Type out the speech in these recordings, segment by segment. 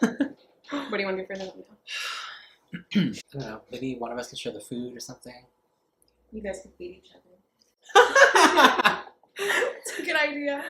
What do you want to do for the thumbnail? I don't know. Maybe one of us could share the food or something. You guys can feed each other. It's a good idea.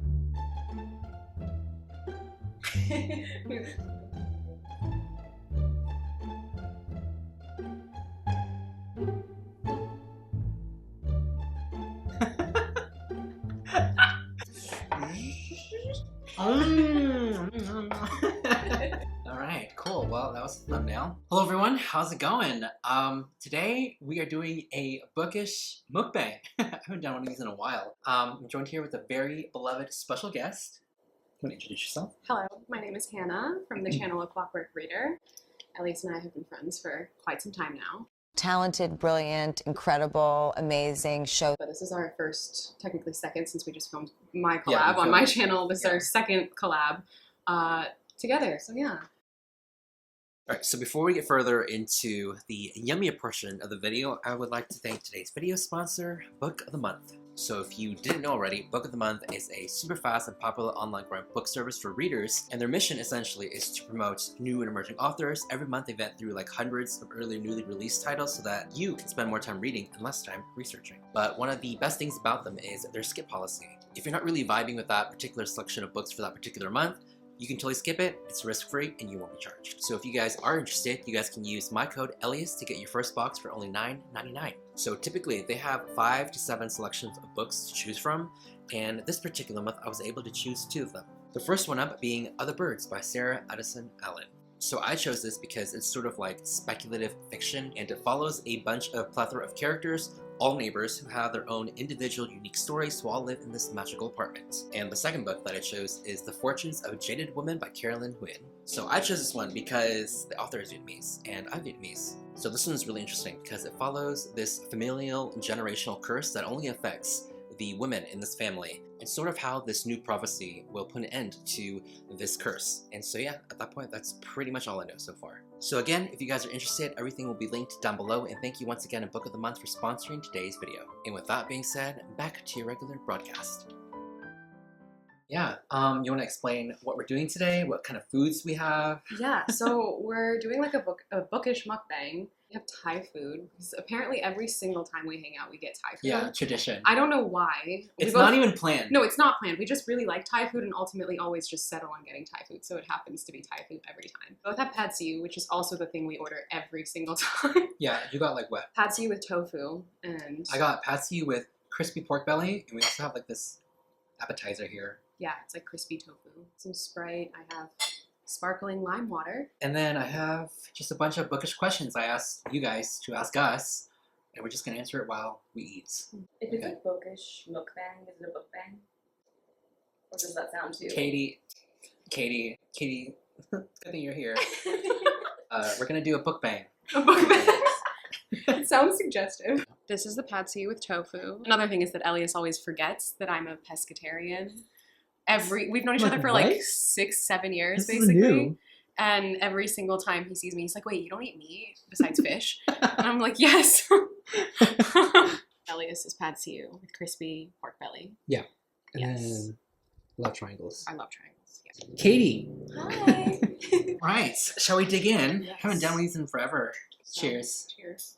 Alright, cool. Well, that was the thumbnail. Hello everyone, how's it going? Today we are doing a bookish mukbang. I haven't done one of these in a while. I'm joined here with a very beloved special guest. You want to introduce yourself? Hello, my name is Hannah from the channel A Clockwork Reader. Ellias and I have been friends for quite some time now. Talented, brilliant, incredible, amazing show. But this is our first, technically second, since we just filmed my collab on my channel. This is our second collab together, so yeah. Alright, so before we get further into the yummier portion of the video, I would like to thank today's video sponsor, Book of the Month. So if you didn't know already, Book of the Month is a super fast and popular online growing book service for readers, and their mission essentially is to promote new and emerging authors. Every month they vet through like hundreds of early and newly released titles so that you can spend more time reading and less time researching. But one of the best things about them is their skip policy. If you're not really vibing with that particular selection of books for that particular month, you can totally skip it, it's risk-free, and you won't be charged. So if you guys are interested, you guys can use my code ellias to get your first box for only $9.99. So typically, they have 5 to 7 selections of books to choose from, and this particular month, I was able to choose 2 of them. The first one up being Other Birds by Sarah Addison Allen. So I chose this because it's sort of like speculative fiction, and it follows a bunch of plethora of characters, all neighbors who have their own individual unique stories who all live in this magical apartment. And the second book that I chose is The Fortunes of a Jaded Woman by Nguyen. So I chose this one because the author is Vietnamese, and I'm Vietnamese. So this one is really interesting because it follows this familial generational curse that only affects the women in this family, and sort of how this new prophecy will put an end to this curse. And so yeah, at that point, that's pretty much all I know so far. So again, if you guys are interested, everything will be linked down below, and thank you once again to Book of the Month for sponsoring today's video. And with that being said, back to your regular broadcast. Yeah, you want to explain what we're doing today, what kind of foods we have? Yeah, so we're doing like a bookish mukbang. We have Thai food, because apparently every single time we hang out, we get Thai food. Yeah, tradition. I don't know why. It's not even planned. No, it's not planned. We just really like Thai food and ultimately always just settle on getting Thai food, so it happens to be Thai food every time. Both have pad see ew, which is also the thing we order every single time. Yeah, you got like what? Pad see ew with tofu, and... I got pad see ew with crispy pork belly, and we also have like this appetizer here. Yeah, it's like crispy tofu. Some Sprite. I have sparkling lime water. And then I have just a bunch of bookish questions I asked you guys to ask us, and we're just going to answer it while we eat. If it's a bookish mukbang, is it a bookbang? Or does that sound too? Katie, good thing you're here. We're going to do a bookbang. A bookbang. It sounds suggestive. This is the pad see ew with tofu. Another thing is that Ellias always forgets that I'm a pescatarian. We've known each other for like 6-7 years, basically. And every single time he sees me, he's like, wait, you don't eat meat besides fish? And I'm like, yes. Ellias is pad see ew with crispy pork belly. Yeah. Yes. And love triangles. I love triangles. Yeah. Katie. Hi. Right. Shall we dig in? Yes. Haven't done these in forever. So, Cheers. Cheers.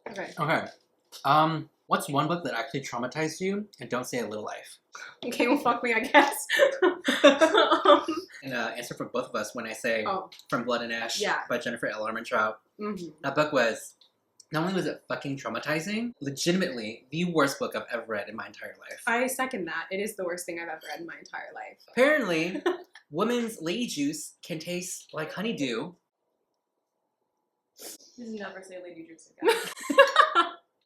Okay. Okay. What's one book that actually traumatized you? And don't say A Little Life. Okay, well, fuck me, I guess. And answer for both of us when I say From Blood and Ash by Jennifer L. Armentrout. That book was, not only was it fucking traumatizing, legitimately the worst book I've ever read in my entire life. I second that. It is the worst thing I've ever read in my entire life. Apparently, women's lady juice can taste like honeydew. Just never say lady juice again.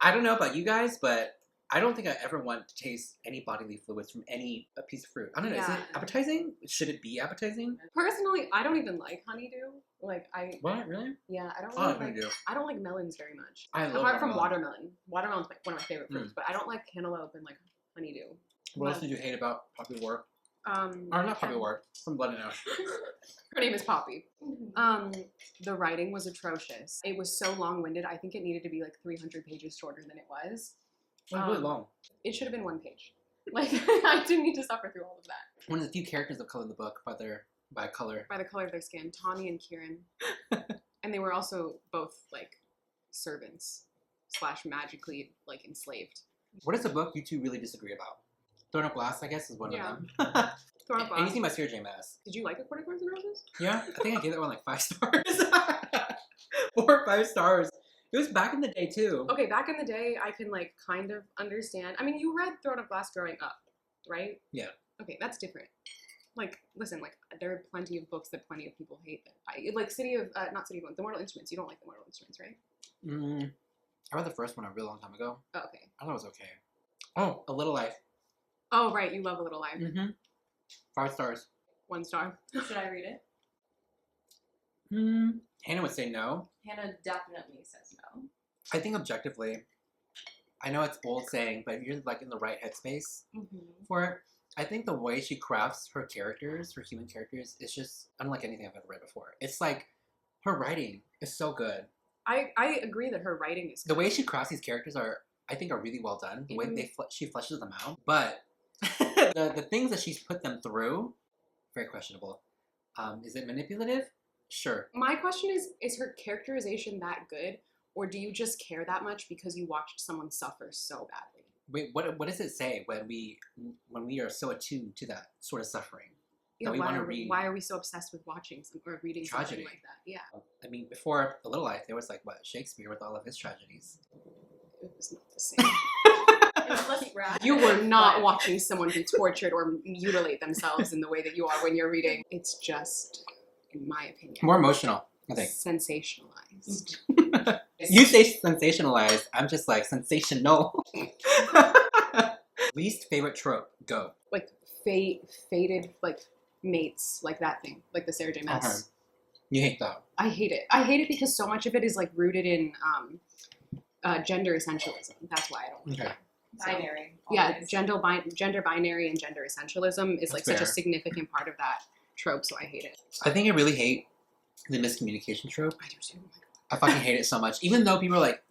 I don't know about you guys, but I don't think I ever want to taste any bodily fluids from any piece of fruit. I don't know, is it appetizing? Should it be appetizing? Personally, I don't even like honeydew. Like, What, really? Yeah, I don't I really like honeydew. I don't like melons very much. I love Apart from watermelon. Watermelon's one of my favorite fruits, but I don't like cantaloupe and like honeydew. What else did you hate about Poppy War? Or not Poppy War, From Blood and Ash. Her name is Poppy. The writing was atrocious. It was so long-winded. I think it needed to be like 300 pages shorter than it was. It was really long. It should have been 1 page. Like, I didn't need to suffer through all of that. One of the few characters of color in the book by color. By the color of their skin, Tawny and Kieran. And they were also both like servants / magically like enslaved. What is a book you two really disagree about? Throne of Glass, I guess, is one of them. Throne of Glass. Anything by Sarah J. Maas. Did you like A Court of Thorns and Roses? Yeah, I think I gave that one like 5 stars. 4 or 5 stars. It was back in the day too. Okay, back in the day, I can like kind of understand. I mean, you read Throne of Glass growing up, right? Yeah. Okay, that's different. Like, listen, like there are plenty of books that plenty of people hate. That I like not City of The Mortal Instruments. You don't like The Mortal Instruments, right? I read the first one a real long time ago. Oh, okay. I thought it was okay. Oh, A Little Life. Oh, right. You love A Little Life. 5 stars. 1 star. Should I read it? Hannah would say no. Hannah definitely says no. I think objectively, I know it's old saying, but if you're like in the right headspace for it, I think the way she crafts her characters, her human characters, is just unlike anything I've ever read before. It's like her writing is so good. I agree that her writing is good. The way she crafts these characters I think are really well done. The way she fleshes them out, but the things that she's put them through, very questionable. Is it manipulative? Sure. My question is her characterization that good, or do you just care that much because you watched someone suffer so badly? Wait, what does it say when we are so attuned to that sort of suffering? Yeah, that we want to read? Why are we so obsessed with watching or reading Tragedy. something like that? Yeah. I mean, before A Little Life, there was like Shakespeare with all of his tragedies. It was not the same. It was less graphic. You were not watching someone be tortured or mutilate themselves in the way that you are when you're reading. It's just, in my opinion, More emotional, I think. Sensationalized. You say sensationalized, I'm just like sensational. Least favorite trope, go. Like fated like mates, like that thing, like the Sarah J. Maas. Okay. You hate that. I hate it. I hate it because so much of it is like rooted in gender essentialism. That's why I don't like Okay. it. Binary. Yeah, always. gender binary and gender essentialism is like That's such a fair. significant part of that trope, so I hate it. I think I really hate the miscommunication trope. I do too. I fucking hate it so much. Even though people are like,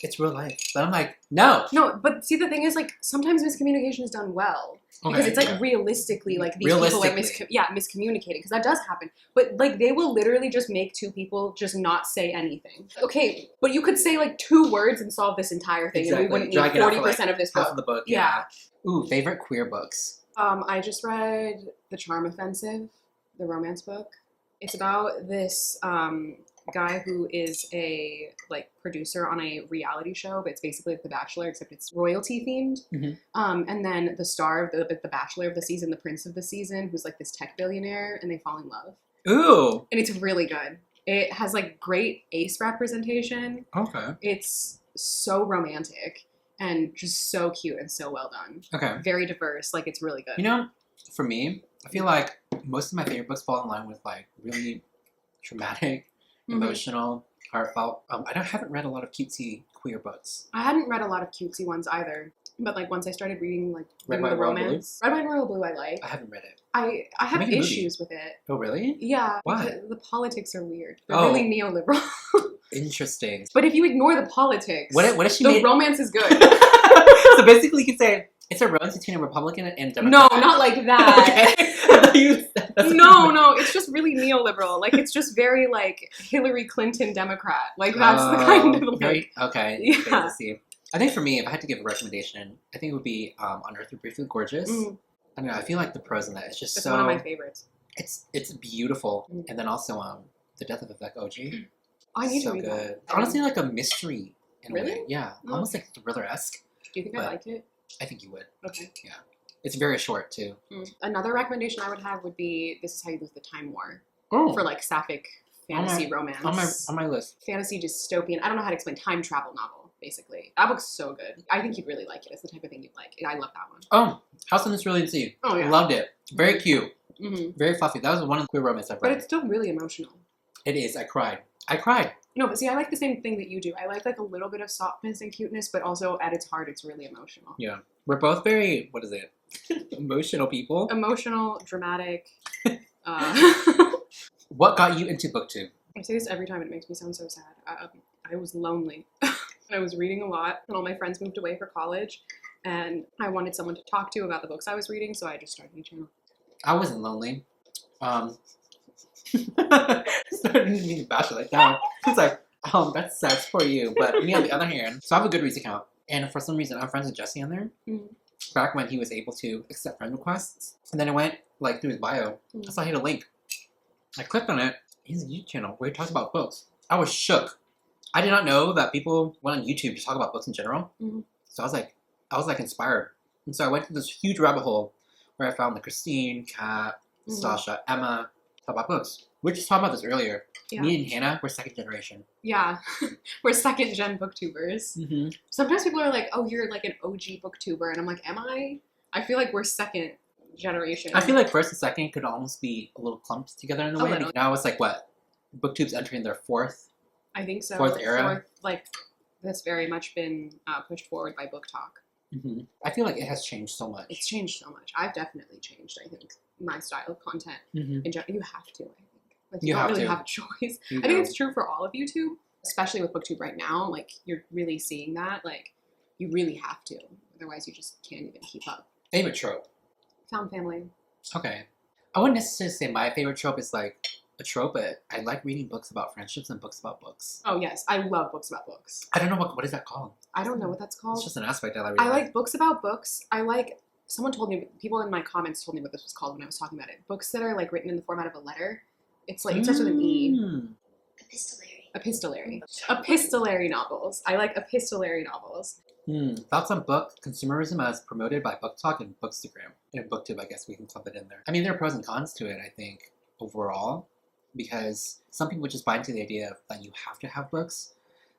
it's real life. But I'm like, no. No, but see, the thing is, like, sometimes miscommunication is done well. Because Okay, it's, like, yeah. realistically, like, these people are miscommunicating. Because that does happen. But, like, they will literally just make 2 people just not say anything. Okay, but you could say, like, 2 words and solve this entire thing. Exactly. And we wouldn't Drag need it out for, 40% like, of this half book. of the book. Yeah. Ooh, favorite queer books. I just read The Charm Offensive, the romance book. It's about this guy who is a like producer on a reality show, but it's basically like The Bachelor, except it's royalty themed. And then the star of the Bachelor of the season, the prince of the season, who's like this tech billionaire, and they fall in love. Ooh. And it's really good. It has like great ace representation. Okay. It's so romantic and just so cute and so well done. Okay. Very diverse. Like, it's really good. You know, for me, I feel like most of my favorite books fall in line with like really dramatic, emotional, heartfelt. I haven't read a lot of cutesy queer books. I hadn't read a lot of cutesy ones either. But like once I started reading like Red, the White, Royal romance, Red, White, Royal Blue, I like. I haven't read it. I have Make a movie. issues with it. Oh, really? Yeah. Why? because the politics are weird. They're Oh. really neoliberal. Interesting. But if you ignore the politics, What if she the made... romance is good. So basically, you could say it's a romance between a Republican and a No, Democrat. not like that. Okay. I thought you said that's No, it's just really neoliberal. Like, it's just very like Hillary Clinton Democrat. Like, that's the kind of like. Very, okay. Yeah. Okay, let's see. I think for me, if I had to give a recommendation, I think it would be On Earth We're Briefly Gorgeous. I don't know. I feel like the prose in that is just It's so. one of my favorites. It's beautiful, and then also The Death of Vivek OG. Oh, I need so to read good. that. Honestly, like a mystery in a Really? way. Yeah, Oh, almost like thriller-esque. Do you think but- I like it? I think you would. Okay. It's very short too. Another recommendation I would have would be This Is How You Lose the Time War Oh, for like sapphic fantasy romance. on my list. Fantasy dystopian. I don't know how to explain. Time travel novel, basically. That book's so good. I think you'd really like it. It's the type of thing you'd like. I love that one. Oh, House on the Cerulean Sea. Oh yeah. Loved it. Very cute. hmm Very fluffy. That was one of the queer romance I've But read. it's still really emotional. It is. I cried. I cried. No, but see, I like the same thing that you do. I like a little bit of softness and cuteness, but also at its heart, it's really emotional. Yeah. We're both very, what is it? Emotional people. Emotional, dramatic. What got you into Booktube? I say this every time, and it makes me sound so sad. I was lonely. I was reading a lot, and all my friends moved away for college, and I wanted someone to talk to about the books I was reading, so I just started a channel. I wasn't lonely. Starting to be bash it like that. It's like, that's sad for you. But me on the other hand, so I have a Goodreads account, and for some reason I'm friends with Jesse on there. Back when he was able to accept friend requests, and then I went like through his bio. I saw he had a link. I clicked on it. He's a YouTube channel where he talks about books. I was shook. I did not know that people went on YouTube to talk about books in general. So I was like inspired, and so I went to this huge rabbit hole where I found like Christine, Kat, Sasha, Emma talk about books. We were just talking about this earlier. Yeah. Me and Hannah, we're second generation. Yeah, we're second gen booktubers. Sometimes people are like, "Oh, you're like an OG booktuber," and I'm like, "Am I?" I feel like we're second generation. I feel like first and second could almost be a little clumped together in a way. Little. Now it's like what? Booktube's entering their fourth. I think so. Fourth era. Like that's very much been pushed forward by Book Talk. I feel like it has changed so much. It's changed so much. I've definitely changed. I think my style of content in general. You have to. I think. Like you don't really have a choice. I think it's true for all of YouTube, especially with Booktube right now. Like you're really seeing that. Like you really have to. Otherwise, you just can't even keep up. Favorite trope. Found family. Okay. I wouldn't necessarily say my favorite trope is like a trope, but I like reading books about friendships and books about books. Oh yes, I love books about books. I don't know what is that called? I don't know what that's called. It's just an aspect I really I like books about books. I like, someone told me, people in my comments told me what this was called when I was talking about it. Books that are like written in the format of a letter. It's like, it starts with an E. Epistolary. Epistolary novels. I like epistolary novels. Thoughts on book consumerism as promoted by Book Talk and Bookstagram. And Booktube, I guess we can clump it in there. I mean, there are pros and cons to it, I think, overall. Because some people just buy into the idea of that you have to have books.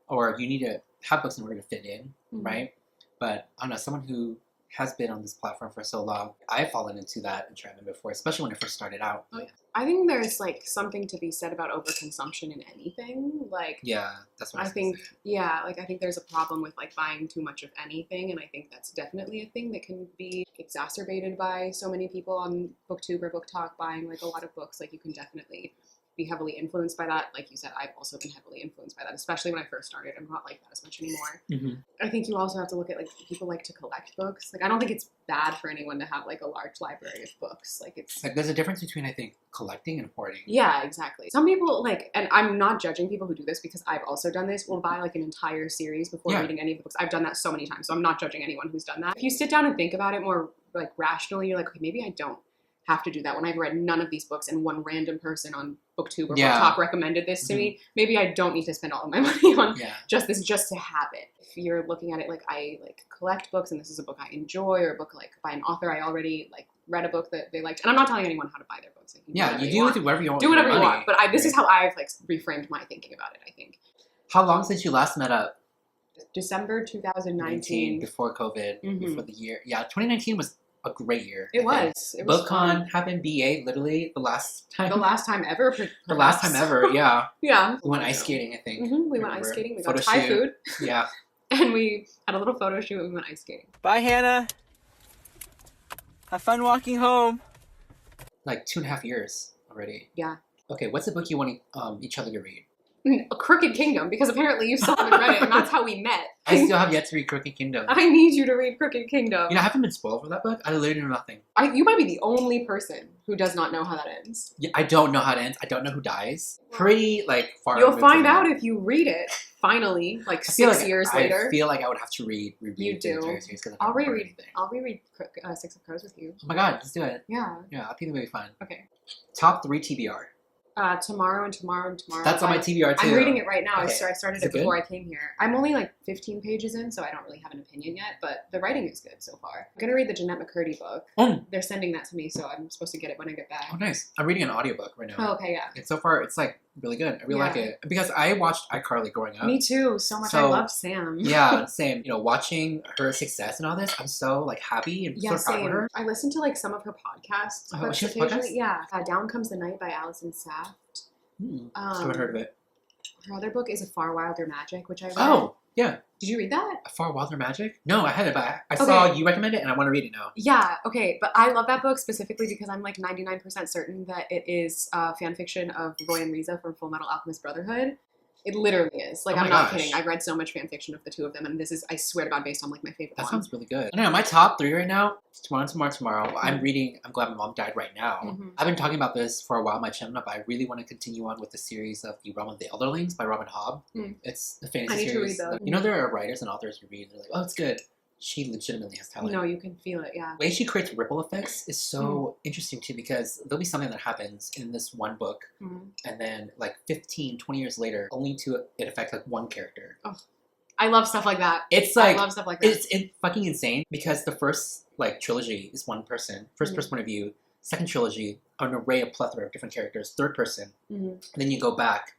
Or you need to have books in order to fit in, right? But I don't know, someone who has been on this platform for so long, I've fallen into that entrapment before, especially when I first started out. Oh, yeah. I think there's like something to be said about overconsumption in anything. Like, yeah, that's what I think. Yeah, like I think there's a problem with like buying too much of anything, and I think that's definitely a thing that can be exacerbated by so many people on BookTube or Book Talk buying like a lot of books. Like you can definitely be heavily influenced by that. Like you said, I've also been heavily influenced by that, especially when I first started. I'm not like that as much anymore. I think you also have to look at like people like to collect books. Like I don't think it's bad for anyone to have like a large library of books. Like it's like there's a difference between I think collecting and hoarding. Yeah, exactly. Some people like, and I'm not judging people who do this because I've also done this, will buy like an entire series before reading any of the books. I've done that so many times, so I'm not judging anyone who's done that. If you sit down and think about it more like rationally, you're like, okay, maybe I don't have to do that when I've read none of these books and one random person on BookTube or Book Talk recommended this to me. Maybe I don't need to spend all of my money on just this just to have it. If you're looking at it like I like collect books and this is a book I enjoy, or a book like by an author I already like read a book that they liked, and I'm not telling anyone how to buy their books. Like, you do whatever you want. Do whatever you want. But this is how I've like reframed my thinking about it. I think. How long since you last met up? December 2019. Before COVID, before the year. Yeah, 2019 was a great year. It was. BookCon happened BA literally the last time. The last time ever. The last time ever, yeah. Yeah. We went ice skating, I think. We went ice skating. We got Thai food. Yeah. And we had a little photo shoot and we went ice skating. Bye, Hannah. Have fun walking home. Like 2.5 years already. Yeah. Okay, what's a book you want each other to read? A Crooked Kingdom, because apparently you still haven't read it, and that's how we met. I still have yet to read Crooked Kingdom. I need you to read Crooked Kingdom. You know, I haven't been spoiled for that book. I literally know nothing. You might be the only person who does not know how that ends. Yeah, I don't know how it ends. I don't know who dies. Pretty, like, far. You'll find out if you read it, finally, like 6 years later. I feel like I would have to review you do. the entire series. I'll reread Six of Crows with you. Oh my god, let's do it. Yeah. Yeah, I think it'll be fun. Okay. Top 3 TBR. Tomorrow and tomorrow and tomorrow. That's on my TBR too. I'm reading it right now. Okay. I started it before I came here. I'm only like 15 pages in, so I don't really have an opinion yet, but the writing is good so far. I'm going to read the Jeanette McCurdy book. They're sending that to me, so I'm supposed to get it when I get back. Oh, nice. I'm reading an audiobook right now. Oh, okay, yeah. And so far, it's like really good. I really like it. Because I watched iCarly growing up. Me too. So much. I love Sam. Yeah, same. You know, watching her success and all this, I'm so like happy and so proud of her. I listened to like some of her podcasts. Oh, she has podcasts? Yeah. Down Comes the Night by Allison Saft. I haven't heard of it. Her other book is A Far Wilder Magic, which I read. Oh, yeah. Did you read that? A Far Wilder Magic? No, I hadn't, but I saw you recommend it and I want to read it now. Yeah, okay. But I love that book specifically because I'm like 99% certain that it is fan fiction of Roy and Riza from Full Metal Alchemist Brotherhood. It literally is. Like, Oh my I'm not gosh. kidding. I've read so much fan fiction of the two of them, and this is, I swear to God, based on like my favorite That one. sounds really good. I don't know, my top 3 right now, tomorrow. I'm reading I'm Glad My Mom Died right now. Mhm. I've been talking about this for a while on my channel, but I really want to continue on with the series of The Realm of the Elderlings by Robin Hobb. Mm. It's a fantasy I need to series. read that. Like, you know, there are writers and authors who read, they're like, oh, it's good. She legitimately has talent. No, you can feel it, yeah. The way she creates ripple effects is so interesting too, because there'll be something that happens in this one book, Mhm. and then like 15, 20 years later, only to it affect like one character. I love stuff like that. It's like, I love stuff like that. it's fucking insane, because the first like trilogy is one person, first person point of view. Second trilogy, an array of plethora of different characters, third person. Mhm. And then you go back,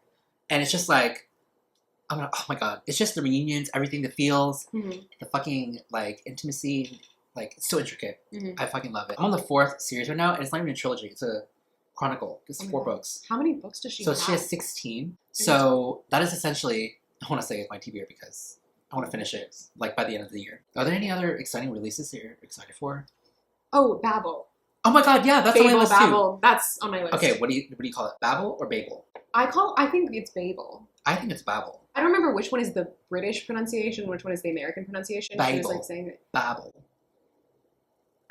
and it's just like, oh my god, it's just the reunions, everything, the feels, Mhm. the fucking like intimacy, like it's so intricate. Mhm. I fucking love it. I'm on the 4th series right now, and it's not even a trilogy, it's a chronicle. It's Oh my 4 God. books. How many books does she So have? she has 16. So that is essentially, I want to say it's my TBR because I want to finish it like by the end of the year. Are there any other exciting releases that you're excited for? Oh, Babel. Oh my god, yeah, that's on my Babel, list too. Babel. That's on my list. Okay, what do you call it? Babel or Babel? I think it's Babel. I think it's Babel. I don't remember which one is the British pronunciation, which one is the American pronunciation. She was Babel. like saying it. Babel.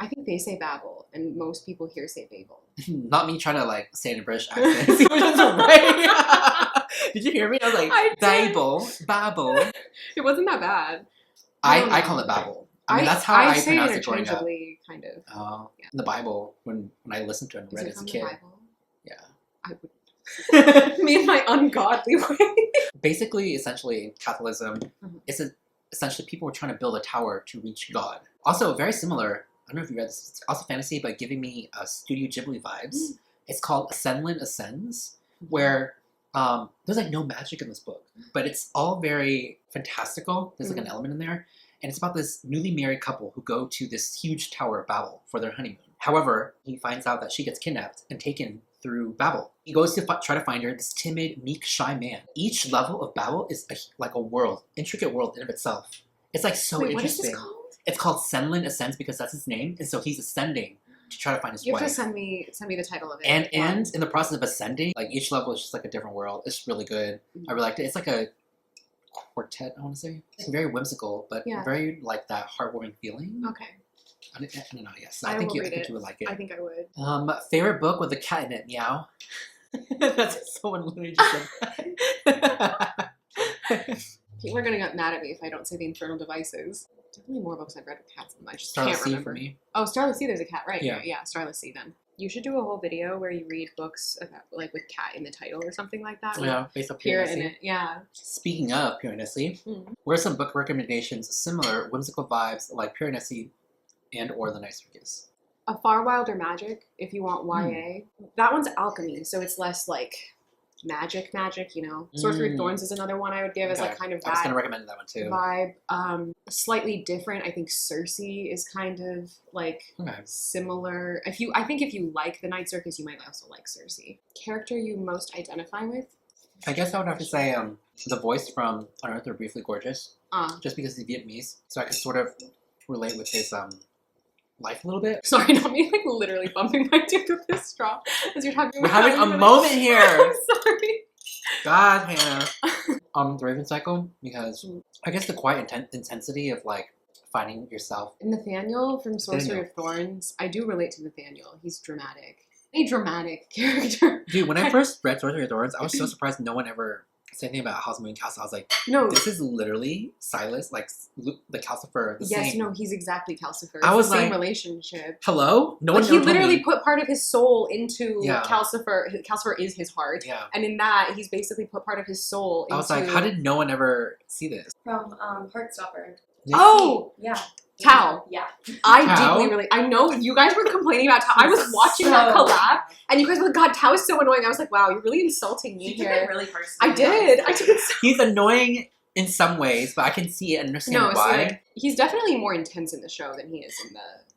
I think they say Babel, and most people here say Babel. Not me trying to like say it in a British accent. See which one's right. Did you hear me? I was like, I did. Babel, Babel. It wasn't that bad. don't I know. call it Babel. I mean, that's how I say pronounce it growing up. interchangeably, kind of. Oh, Yeah. in the Bible, when I listened to it and Is read it it as a from the kid. Bible? Yeah. I would. Me and my ungodly way. Basically, essentially, in Catholicism, Mhm. it's essentially people were trying to build a tower to reach God. Also, very similar. I don't know if you read this. It's also fantasy, but giving me Studio Ghibli vibes. It's called Ascendland Ascends, where there's like no magic in this book, but it's all very fantastical. There's like an element in there, and it's about this newly married couple who go to this huge tower of Babel for their honeymoon. However, he finds out that she gets kidnapped and taken through Babel. He goes to try to find her, this timid, meek, shy man. Each level of Babel is like a world, intricate world in of itself. It's like so Wait, what is interesting. this called? It's called Senlin Ascends because that's his name, and so he's ascending to try to find his You have wife. to send me the title of it. And Yeah. in the process of ascending, like each level is just like a different world. It's really good. I really liked it. It's like a quartet, I want to say. It's very whimsical, but Yeah. very like that heartwarming feeling. Okay. I don't know. Yes, I I think will you read it. would like it. I think I would. Favorite book with a cat in it. Meow. That's someone literally just said. People are gonna get mad at me if I don't say the Infernal Devices. Definitely more books I've read with cats in them. I just Starless can't Sea remember. for me. Oh, Starless Sea, there's a cat, right? Yeah. Yeah, Starless Sea then. You should do a whole video where you read books about, like with cat in the title or something like that. Yeah, based on Pure Pure in Nessie. it. Yeah. Speaking of Pure Nessie, what are some book recommendations similar, whimsical vibes like Pure Nessie and or The Night Circus? A Far Wilder Magic, if you want YA. That one's alchemy, so it's less like magic, you know. Sorcery of Thorns is another one I would give as like kind of I was going that to recommend that one too. vibe. Slightly different. I think Circe is kind of like Okay. similar. I think if you like The Night Circus, you might also like Circe. Character you most identify with? I guess I would have to say the voice from Unearthed or Briefly Gorgeous, Uh, just because he's Vietnamese, so I could sort of relate with his life a little bit. sorry, not me like literally bumping my tooth with this straw as you're talking We're about having a it. moment here. I'm sorry. God, Hannah. The Raven Cycle, because I guess the quiet intensity of like finding yourself. Nathaniel from Sorcery Nathaniel. of Thorns. I do relate to Nathaniel. He's dramatic. A dramatic character. Dude, when I first read Sorcery of Thorns, I was so surprised no one ever said anything about House Moon Castle. I was like, No. this is literally Silas, like the Calcifer, the Yes, same. no, he's exactly Calcifer. I It's was the same like, relationship. Hello? No one Like he ever told literally me. put part of his soul into Yeah. Calcifer. Calcifer is his heart. Yeah. And in that, he's basically put part of his soul into... I was like, how did no one ever see this? From Heartstopper. Oh! Yeah. Tao. Yeah. I Tao? deeply relate. I know you guys were complaining about Tao. I was watching that collab, and you guys were like, God, Tao is so annoying. I was like, wow, you're really insulting me You took here. it really personally. I did. I took it so... He's annoying in some ways, but I can see and understand No, so why. like, he's definitely more intense in the show than he is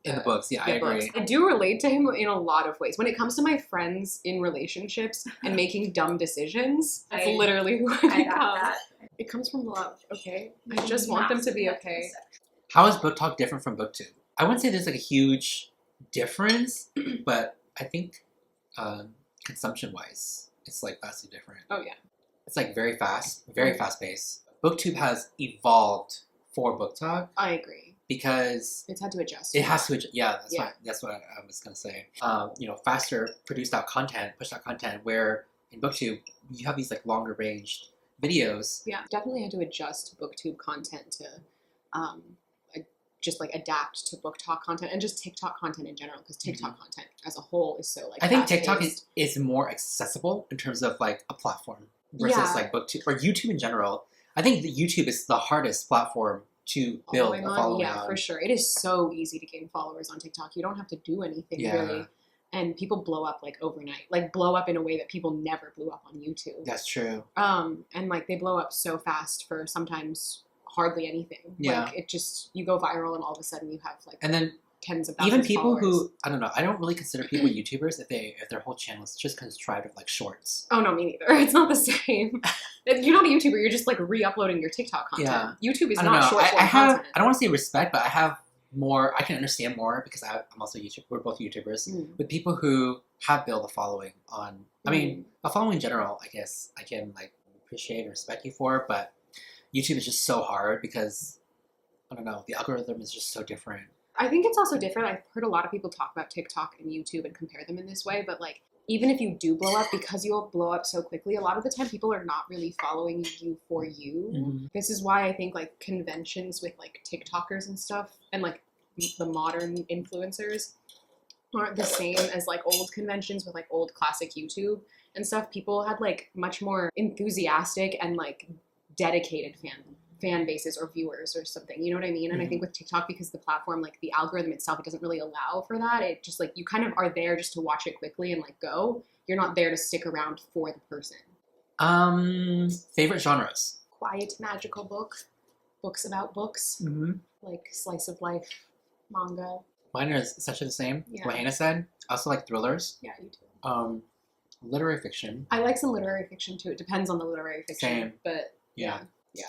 in the books. Yeah, I agree. I do relate to him in a lot of ways. When it comes to my friends in relationships and making dumb decisions, that's I- literally who I I become. got that. It comes from love, okay? I just want them to be okay. How is Book Talk different from Booktube? I wouldn't say there's like a huge difference, but I think consumption-wise, it's like vastly different. Oh yeah. It's like very fast paced. Booktube has evolved for Book Talk I agree. because It's had to adjust. it has to. Yeah, Yeah. that's what I was gonna say. You know, faster pushed out content. Where in Booktube you have these like longer ranged videos. Yeah, definitely had to adjust Booktube content to just like adapt to Book Talk content and just TikTok content in general, because TikTok content as a whole is so like I think TikTok fast-paced. is more accessible in terms of like a platform versus Yeah. like Booktube or YouTube in general. I think the YouTube is the hardest platform to build Following a on? following Yeah, on. for sure. It is so easy to gain followers on TikTok. You don't have to do anything really. And people blow up like overnight, like blow up in a way that people never blew up on YouTube. That's true. And like they blow up so fast for sometimes hardly anything. Yeah. Like it just, you go viral and all of a sudden you have like And then tens of thousands even of people followers. who I don't know, I don't really consider people YouTubers if their whole channel is just contrived of like shorts. Oh no, me neither. It's not the same. You're not a YouTuber. You're just like re-uploading your TikTok content. YouTube is I don't not know. short I form have content. I don't want to say respect, but I have more. I can understand more because I'm also YouTube. We're both YouTubers. With people who have built a following on. I mean, a following in general. I guess I can like appreciate and respect you for, but YouTube is just so hard because I don't know. The algorithm is just so different. I think it's also different. I've heard a lot of people talk about TikTok and YouTube and compare them in this way, but like even if you do blow up, because you'll blow up so quickly, a lot of the time people are not really following you for you. This is why I think like conventions with like TikTokers and stuff and like the modern influencers aren't the same as like old conventions with like old classic YouTube and stuff. People had like much more enthusiastic and like dedicated fan bases or viewers or something, you know what I mean? And I think with TikTok, because the platform, like the algorithm itself, it doesn't really allow for that. It just like, you kind of are there just to watch it quickly and like go. You're not there to stick around for the person. Favorite genres? Quiet, magical books about books, like slice of life, manga. Mine are essentially the same. Yeah. What Hannah said. I also like thrillers. Yeah, you too. Literary fiction. I like some literary fiction too. It depends on the literary fiction. Same. But yeah.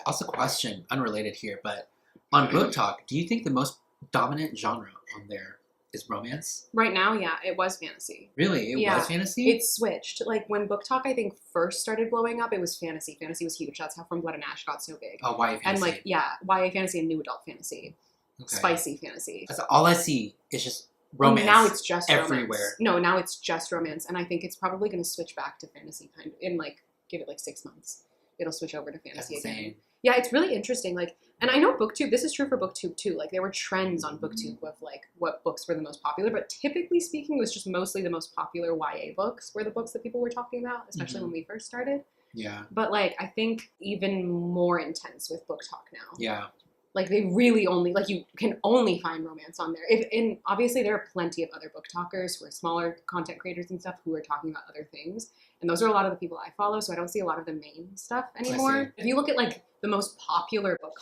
Also, question unrelated here, but on Book Talk, do you think the most dominant genre on there is romance? Right now, yeah, it was fantasy. Really, it was fantasy. It switched. Like when Book Talk, I think first started blowing up, it was fantasy. Fantasy was huge. That's how From Blood and Ash got so big. Oh, YA fantasy. And like YA fantasy and new adult fantasy, Okay. spicy fantasy. That's all I see is just romance. And now it's just everywhere. Romance. No, now it's just romance, and I think it's probably going to switch back to fantasy kind of in like give it like 6 months. It'll switch over to fantasy That's again. insane. Yeah, it's really interesting. Like, and I know Booktube. This is true for Booktube too. Like, there were trends on Booktube of like what books were the most popular, but typically speaking, it was just mostly the most popular YA books were the books that people were talking about, especially when we first started. Yeah. But like, I think even more intense with Book Talk now. Yeah. Like they really only, like you can only find romance on there. And obviously there are plenty of other book talkers who are smaller content creators and stuff who are talking about other things. And those are a lot of the people I follow, so I don't see a lot of the main stuff anymore. If you look at like the most popular book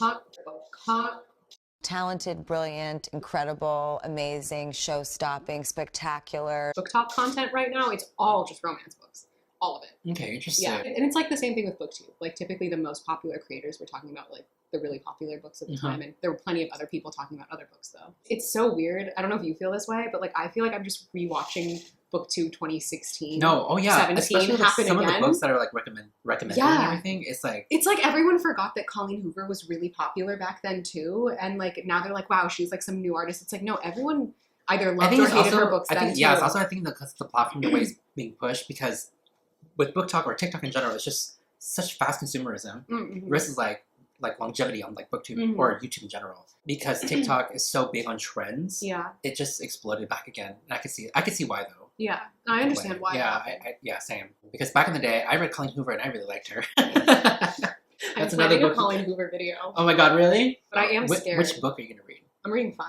Talented, brilliant, incredible, amazing, show-stopping, spectacular. Book Talk content right now, it's all just romance books. All of it. Okay, interesting. Yeah, and it's like the same thing with Booktube. Like typically the most popular creators were talking about like the really popular books at the time, and there were plenty of other people talking about other books though. It's so weird. I don't know if you feel this way, but like I feel like I'm just rewatching Booktube 2016. No, oh yeah, 17 especially with happen some again. of the books that are like recommended and everything. It's like everyone forgot that Colleen Hoover was really popular back then too, and like now they're like, wow, she's like some new artist. It's like no, everyone either loved or hated her books then too. Yeah, it's also I think because the platform, the way it's being pushed, because with Book Talk or TikTok in general, it's just such fast consumerism versus like longevity on like Booktube or YouTube in general. Because TikTok is so big on trends, it just exploded back again. And I could see why though. Yeah, I understand why. Yeah, same. Because back in the day, I read Colleen Hoover and I really liked her. That's another book. A Colleen Hoover video. Oh my god, really? But I am scared. Which book are you gonna read? I'm reading 5.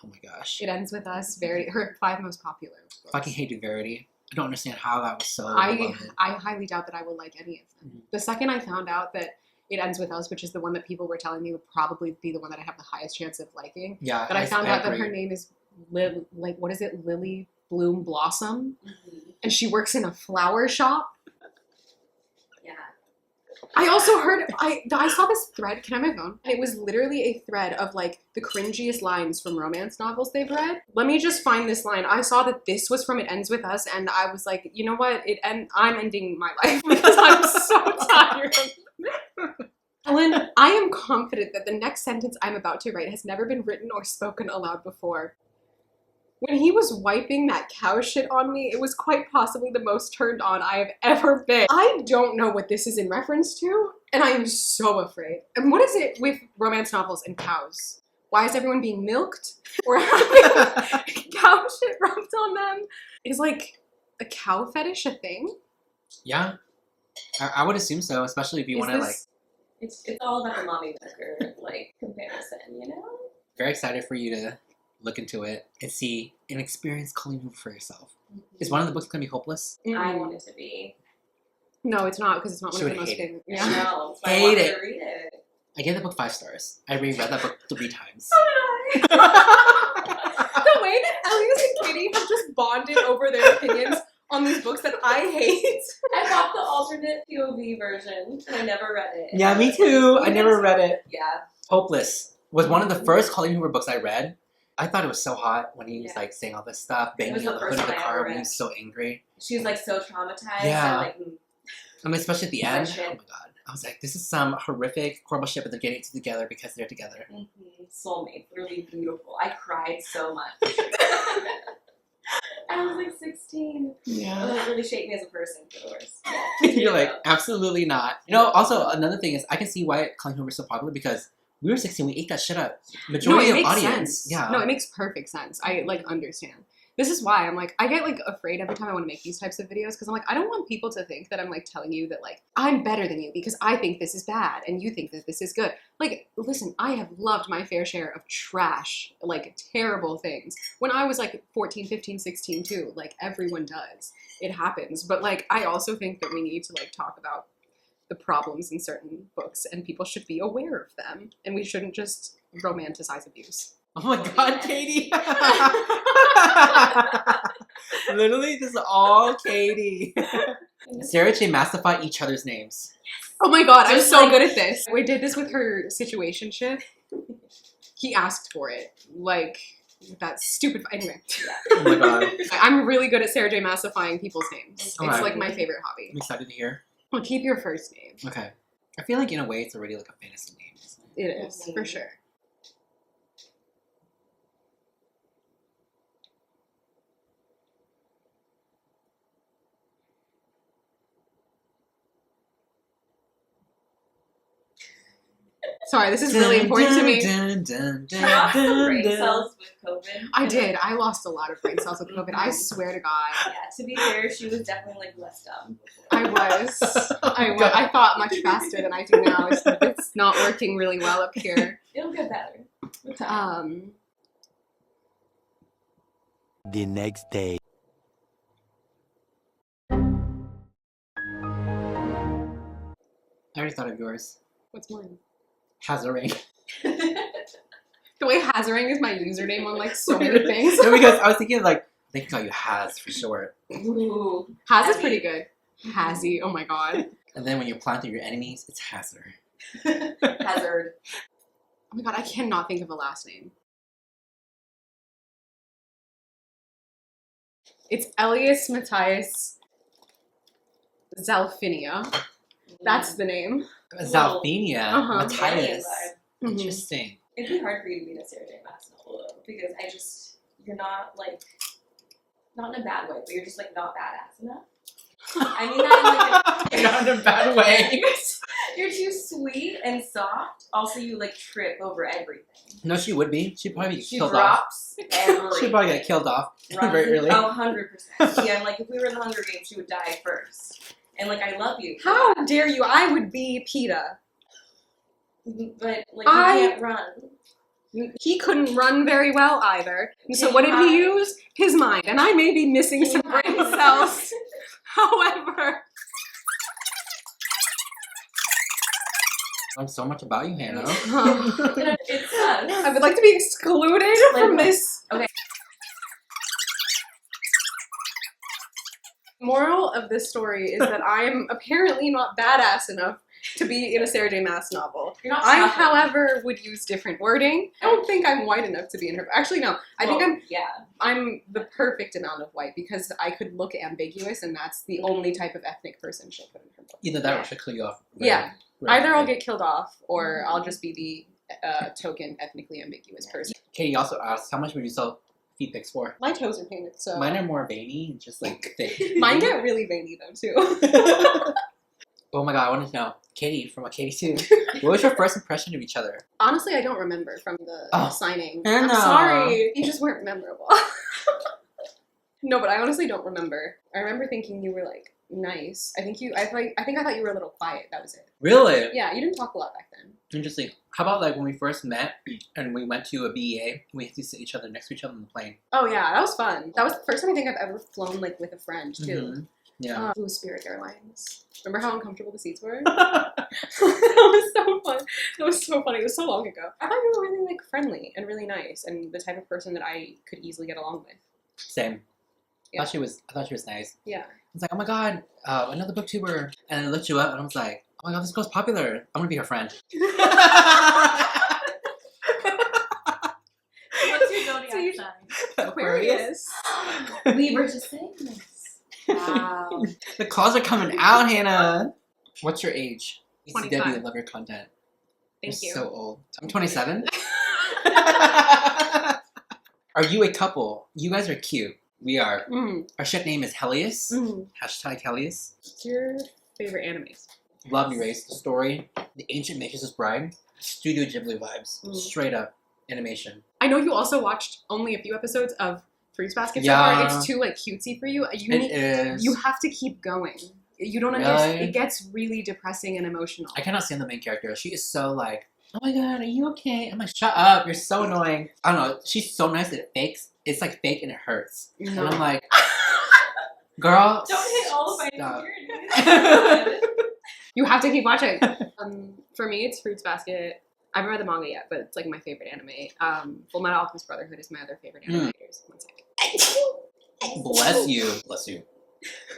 Oh my gosh. It ends with us. Her 5 most popular books. Fucking hate Verity. I don't understand how that was so I highly doubt that I will like any of them. The second I found out that it ends with us, which is the one that people were telling me would probably be the one that I have the highest chance of liking. Yeah. But I found out that her name is Lily Bloom Blossom, and she works in a flower shop. Yeah. I also heard, I saw this thread, can I have my phone? And it was literally a thread of like the cringiest lines from romance novels they've read. Let me just find this line. I saw that this was from It Ends With Us, and I was like, you know what? I'm ending my life because I'm so tired of this. Ellen, I am confident that the next sentence I'm about to write has never been written or spoken aloud before. When he was wiping that cow shit on me, it was quite possibly the most turned on I have ever been. I don't know what this is in reference to, and I am so afraid. And what is it with romance novels and cows? Why is everyone being milked? Or having cow shit rubbed on them? Is like a cow fetish a thing? Yeah, I would assume so, especially if you want to like. It's all about the mommy milker like comparison, you know. Very excited for you to look into it and see and experience Colleen Hoover for yourself. Is one of the books gonna be hopeless? I want it to be. No, it's not, because it's not one She of the would most hate it. favorite. Yeah. No, I Hate want it. to read it. I gave the book 5 stars. I reread that book 3 times. The way that Ellias and Katie have just bonded over their opinions on these books that I hate. I bought the alternate POV version, and I never read it. Yeah, me too. I never read it. Yeah. Hopeless was one of the first Colleen Hoover books I read. I thought it was so hot when he was Yeah. like saying all this stuff, banging was on the the hood first of the one I car ever when he read. was so angry. She was like so traumatized. Yeah. And, like, I mean, especially at the end. Shit. Oh my god. I was like, this is some horrific, horrible shit, but they're getting it together because they're together. soulmate, really beautiful. I cried so much. I was like 16. Yeah. It like really shaped me as a person for the worst. Yeah. You're like, absolutely not. You know, also, another thing is, I can see why Colleen Hoover is so popular because we were 16, we ate that shit up. Majority of audience. Sense. Yeah. No, it makes perfect sense. I like understand. This is why I'm like, I get like afraid every time I want to make these types of videos because I'm like, I don't want people to think that I'm like telling you that like I'm better than you because I think this is bad and you think that this is good. Like, listen, I have loved my fair share of trash, like terrible things. When I was like 14, 15, 16 too, like everyone does. It happens. But like, I also think that we need to like talk about the problems in certain books and people should be aware of them and we shouldn't just romanticize abuse. Oh my god, Katie! Literally, this is all Katie. Sarah J. Massify each other's names. Oh my god, I'm Just so like- good at this. We did this with her situationship. He asked for it. Like, that stupid... Anyway. Oh my god. I'm really good at Sarah J. Massifying people's names. It's Alright. like my favorite hobby. I'm excited to hear. Well, keep your first name. Okay. I feel like in a way it's already like a fantasy name, isn't it? It is, for sure. Sorry, this is really important to me. I lost some brain cells with COVID. I did. I lost a lot of brain cells with COVID. I swear to God. Yeah, to be fair, she was definitely like less dumb before. I was. I thought much faster than I do now. It's not working really well up here. It'll get better with time. The next day. I already thought of yours. What's mine? Hazaring. The way Hazaring is my username on like so many things. No, because I was thinking like, they can call you Haz for short. Ooh. Haz is pretty good. Hazzy, oh my god. And then when you're planting your enemies, it's Hazard. Hazard. Oh my god, I cannot think of a last name. It's Elias Matthias Zalfinia. That's the name. Zalphenia. Uh-huh. Matthias. Mhm. Interesting. It'd be hard for you to be a Sarah J. Maas novel though, because you're not like, not in a bad way, but you're just like not badass enough. I mean that in like Not in a bad way. you're too sweet and soft. Also, you like trip over everything. No, she would be. She'd probably get She killed off. drops everything. She'd probably get killed off Runs- very early. Oh, 100%. Yeah, and like if we were in the Hunger Games, she would die first. And like I love you. How dare you? I would be PETA. But like you I- can't run. He couldn't run very well either. And so Can what did I- he use? His mind. And I may be missing some Can brain I- cells. However, Learned so much about you, Hannah. It sucks. I would like to be excluded from this. Okay. Moral of this story is that I am apparently not badass enough to be in a Sarah J. Maas novel. You're not I, shopping. however, would use different wording. I don't think I'm white enough to be in her. Actually, no. I think I'm the perfect amount of white because I could look ambiguous, and that's the only type of ethnic person she'll put in her book. Either that or she'll kill you off. Either I'll get killed off, or I'll just be the token ethnically ambiguous person. Katie also asked, how much would you sell feet pics for? My toes are painted, so Mine are more veiny and just like thick. mine get really veiny though too. Oh my god, I wanted to know, Katie from Katie too. What was your first impression of each other? Honestly, I don't remember from the signing. Anna. I'm sorry, you just weren't memorable. No, but I honestly don't remember. I remember thinking you were like nice. I think I thought you were a little quiet. That was it. Really? Yeah, you didn't talk a lot back then. Interesting. How about like when we first met and we went to a BEA and we had to sit each other next to each other on the plane? Oh yeah, that was fun. That was the first time I think I've ever flown like with a friend too. Mm-hmm. Yeah. It was Spirit Airlines. Remember how uncomfortable the seats were? That was so fun. That was so funny. It was so long ago. I thought you were really like friendly and really nice and the type of person that I could easily get along with. Same. Yeah. I thought she was nice. Yeah. I was like, oh my god, another booktuber. And I looked you up and I was like, oh my god, this girl's popular. I'm gonna be her friend. What's your zodiac sign? Aquarius. We were just saying this. Wow. The calls are coming out, Hannah. What's your age? 25. ECW, I love your content. Thank You're you. so old. I'm 27. Are you a couple? You guys are cute. We are. Our ship name is Ellias. Hashtag Ellias. What's your favorite animes? Love Me Race, the story, The Ancient Matrix's Bride, Studio Ghibli vibes. Straight up animation. I know you also watched only a few episodes of Fruits Basket so Yeah. far. It's too like cutesy for you. It is. You have to keep going. You don't Really? understand. It gets really depressing and emotional. I cannot stand the main character. She is so like, oh my god, are you okay? I'm like, shut up, you're so annoying. I don't know, she's so nice that it fakes. It's like fake and it hurts. No. And I'm like, girl, Don't hit all of my stop. insecurities. You have to keep watching. For me, it's Fruits Basket. I haven't read the manga yet, but it's like my favorite anime. Full Metal Alchemist Brotherhood is my other favorite animators. One second. Bless you. Bless you.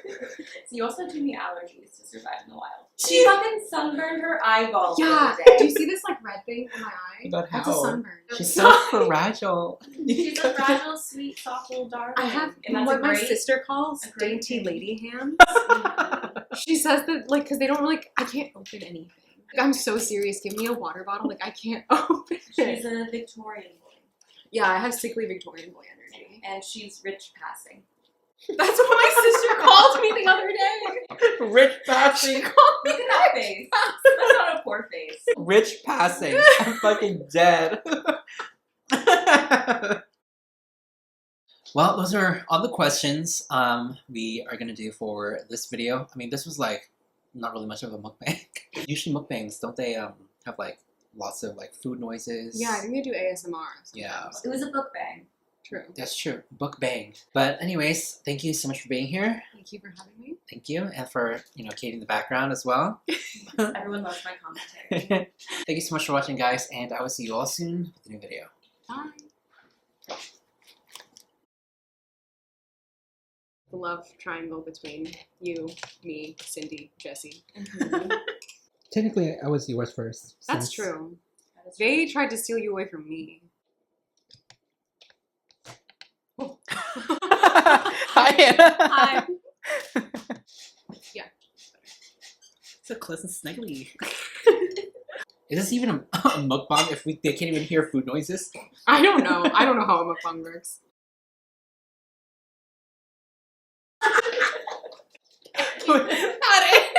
So you also have too many allergies to survive in the wild. She fucking sunburned her eyeballs. Yeah. The other Do day. you see this like red thing in my eye? But That's a how? sunburn. She's so fragile. She's a fragile, sweet, soft little darling. I have and that's what a my great, sister calls a great dainty thing. lady hands. She says that like because they don't like I can't open anything. Like, I'm so serious. Give me a water bottle. Like I can't open She's it. a Victorian boy. Yeah, I have sickly Victorian boy energy. And she's rich passing. That's what my sister called me the other day. Rich passing. Look at that face. That's not a poor face. Rich passing. I'm fucking dead. Well, those are all the questions we are going to do for this video. I mean, this was like not really much of a mukbang. Usually mukbangs, don't they have like lots of like food noises? Yeah, I think they do ASMR. Yeah. It was a book bang. True. That's true. Book bang. But anyways, thank you so much for being here. Thank you for having me. Thank you. And for, Katie in the background as well. Everyone loves my commentary. Thank you so much for watching, guys. And I will see you all soon with a new video. Bye. The love triangle between you, me, Cindy, Jesse. Technically, I was yours first. That's true. They tried to steal you away from me. Oh. Hi. Hi. Yeah. So close and snuggly. Is this even a mukbang if they can't even hear food noises? I don't know. I don't know how a mukbang works. Got it.